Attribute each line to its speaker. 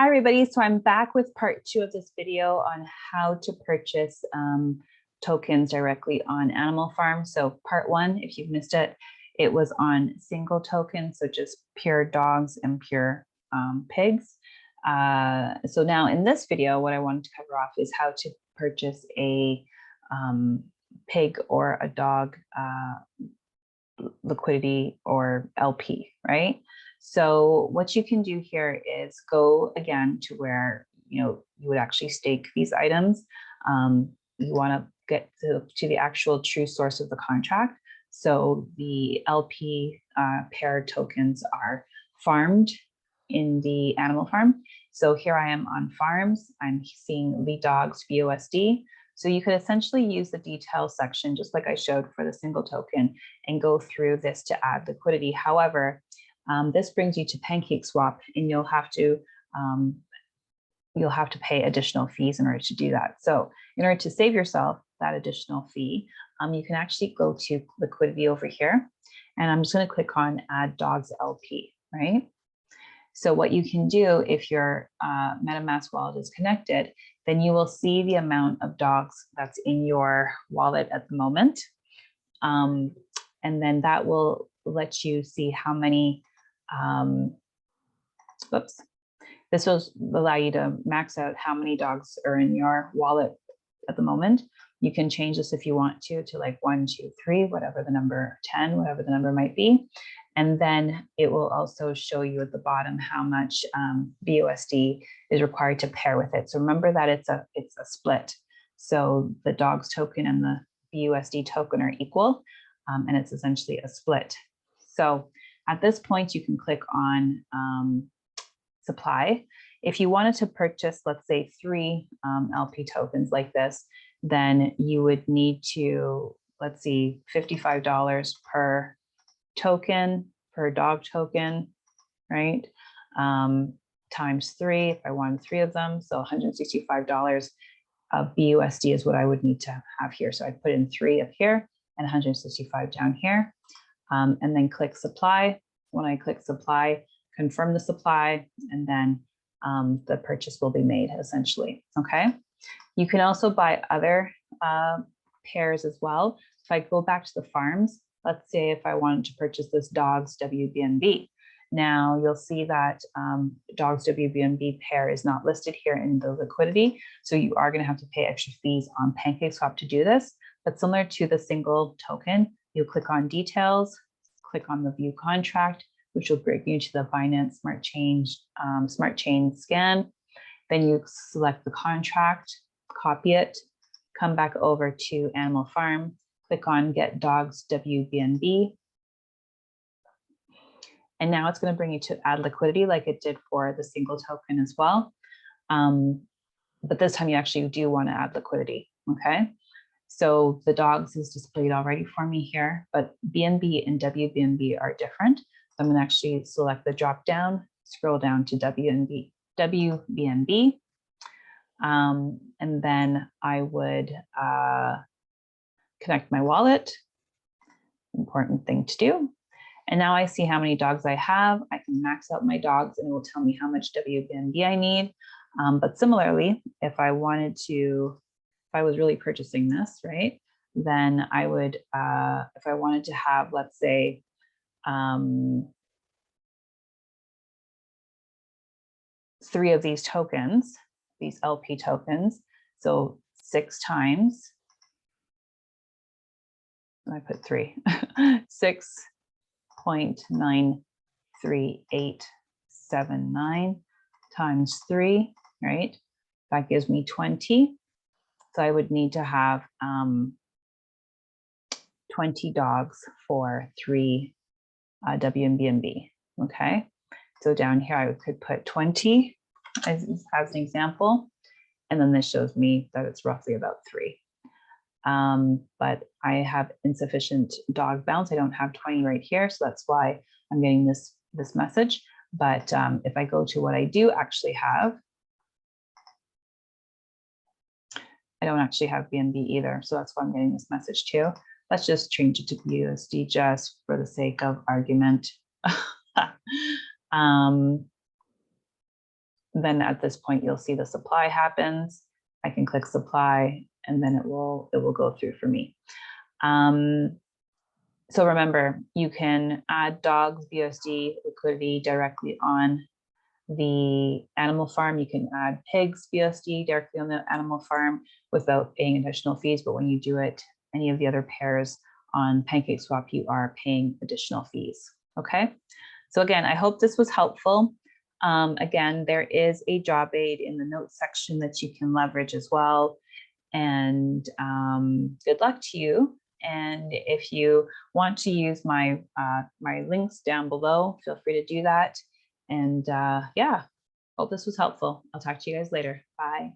Speaker 1: Hi, everybody. So I'm back with part 2 of this video on how to purchase tokens directly on Animal Farm. So part 1, if you've missed it, it was on single tokens, so just pure dogs and pure pigs. So now in this video, what I wanted to cover off is how to purchase a pig or a dog liquidity or LP, right? So what you can do here is go again to where you would actually stake these items. You want to get to the actual true source of the contract. So the LP pair tokens are farmed in the Animal Farm. So here I am on farms. I'm seeing the dogs VUSD. So you could essentially use the detail section, just like I showed for the single token, and go through this to add liquidity. However, this brings you to PancakeSwap, and you'll have to pay additional fees in order to do that. So in order to save yourself that additional fee, you can actually go to liquidity over here, and I'm just going to click on add dogs LP, right? So what you can do if your MetaMask wallet is connected, then you will see the amount of dogs that's in your wallet at the moment. And then that will let you see how many, this will allow you to max out how many dogs are in your wallet at the moment. You can change this if you want to like 1, 2, 3, whatever the number, 10, whatever the number might be. And then it will also show you at the bottom how much BUSD is required to pair with it. So remember that it's a split. So the dogs token and the BUSD token are equal, and it's essentially a split. So at this point, you can click on supply. If you wanted to purchase, let's say 3 LP tokens like this, then you would need to, let's see, $55 per token, per dog token, right? Times 3, if I wanted 3 of them, so $165 of BUSD is what I would need to have here. So I put in 3 up here and 165 down here, and then click supply. When I click supply, confirm the supply, and then the purchase will be made essentially, okay? You can also buy other pairs as well. If I go back to the farms, let's say if I wanted to purchase this dogs WBNB, now you'll see that dogs WBNB pair is not listed here in the liquidity. So you are going to have to pay extra fees on PancakeSwap to do this. But similar to the single token, you click on details, click on the view contract, which will bring you to the Binance Smart Chain scan. Then you select the contract, copy it, come back over to Animal Farm, click on Get Dogs WBNB. And now it's going to bring you to add liquidity like it did for the single token as well. But this time you actually do want to add liquidity, okay? So the dogs is displayed already for me here, but BNB and WBNB are different. So I'm going to actually select the drop down, scroll down to WBNB. And then I would connect my wallet, important thing to do. And now I see how many dogs I have. I can max out my dogs and it will tell me how much WBNB I need. But similarly, if I wanted to, if I was really purchasing this, right, then I would, if I wanted to have, let's say, 3 of these tokens, these LP tokens, so 6 times, I put 3, 6.93879 times 3, right? That gives me 20. So I would need to have 20 dogs for 3 WBNB, okay? So down here, I could put 20 as an example, and then this shows me that it's roughly about 3. But I have insufficient dog bounce. I don't have 20 right here, so that's why I'm getting this message. But if I go to what I do actually have, I don't actually have BNB either, so that's why I'm getting this message too. Let's just change it to BUSD just for the sake of argument. then at this point, you'll see the supply happens. I can click supply, and then it will go through for me. So remember, you can add dogs, BUSD, liquidity directly on the animal farm. You can add pigs, BUSD directly on the animal farm without paying additional fees. But when you do it, any of the other pairs on PancakeSwap, you are paying additional fees. Okay. So again, I hope this was helpful. Again, there is a job aid in the notes section that you can leverage as well. And good luck to you. And if you want to use my my links down below, feel free to do that. And yeah, hope this was helpful. I'll talk to you guys later. Bye.